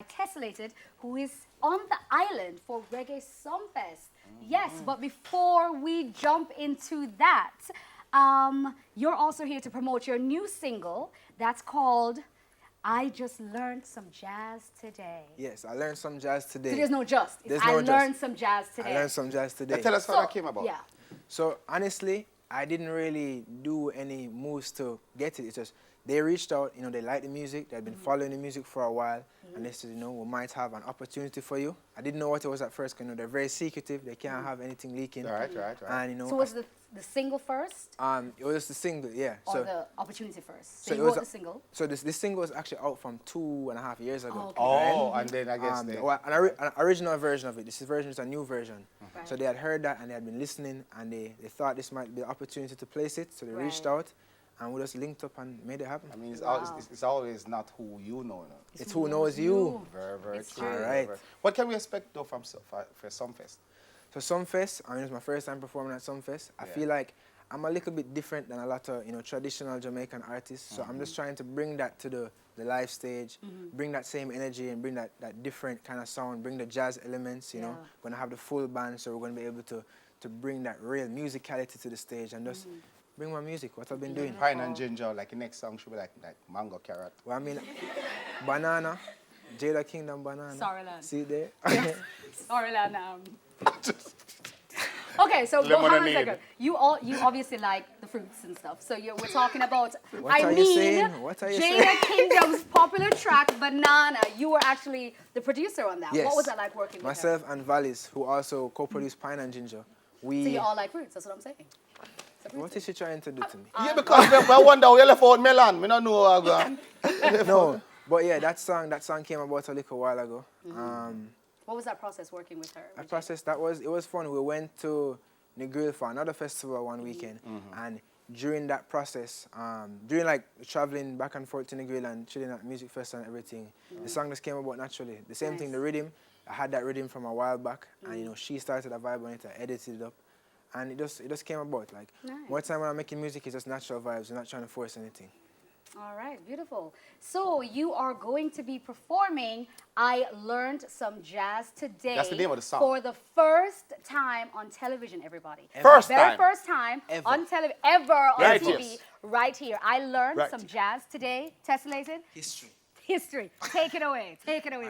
Tesselleted, who is on the island for Reggae Sumfest. Yes, but before we jump into that, you're also here to promote your new single that's called I Just Learned Some Jazz Today. Yes, I learned some jazz today. So there's no just. There's I no just. learned some jazz today. I learned some jazz today. Tell us how that came about. Yeah. So honestly, I didn't really do any moves to get it. It's just they reached out, you know, they liked the music, they'd been following the music for a while, and they said, you know, we might have an opportunity for you. I didn't know what it was at first, because you know, they're very secretive, they can't have anything leaking. Right. And you know, So was the single first? it was the single, yeah. Or the opportunity first? So so you it was wrote the single? So this single was actually out from 2.5 years ago. Okay. Oh, and then I guess they... Well, an original version of it. This version is a new version. Right. So they had heard that and they had been listening, and they thought this might be an opportunity to place it. So they reached Right. out, and we just linked up and made it happen. I mean, Wow. it's always not who you know. No? It's who knows you. Very It's true. true. All right. What can we expect though from for Sumfest? So Sumfest, I mean, it's my first time performing at Sumfest. I Yeah. feel like I'm a little bit different than a lot of, you know, traditional Jamaican artists. So I'm just trying to bring that to the live stage, bring that same energy and bring that different kind of sound, bring the jazz elements, you know. We're going to have the full band, so we're going to be able to bring that real musicality to the stage and just bring my music, what I've been doing. Pine and ginger, like the next song should be like mango carrot. Well, I mean, banana, Jada Kingdom banana. Sorry, lad. See it there? Sorry, lad. Okay, so go on a Lemonade. second. You obviously like the fruits and stuff. So we're talking about. What are you saying? What are you Jada saying? Kingdom's popular track "Banana." You were actually the producer on that. Yes. What was that like working with her? Myself and Valis, who also co-produced Pine and Ginger. So you all like fruits. That's what I'm saying. So fruits. What is she trying to do to me? Yeah, because we wonder we left out melon. We don't know how go. No, but yeah, that song came about a little while ago. What was that process working with her? That process, it was fun. We went to Negril for another festival one weekend, and during that process, during like traveling back and forth to Negril and chilling at music fest and everything, the song just came about naturally. The same thing, the rhythm. I had that rhythm from a while back, and you know, she started a vibe on it. I edited it up, and it just came about. Like more time when I'm making music, it's just natural vibes. We're not trying to force anything. All right, beautiful. So you are going to be performing I Learned Some Jazz Today. That's the name of the song. For the first time on television, everybody. First Very time. first time Ever. on television, ever on Right, TV, yes. right here. I Learned Right. Some Jazz Today. Tesselleted. History. History. Take it away. Take it away.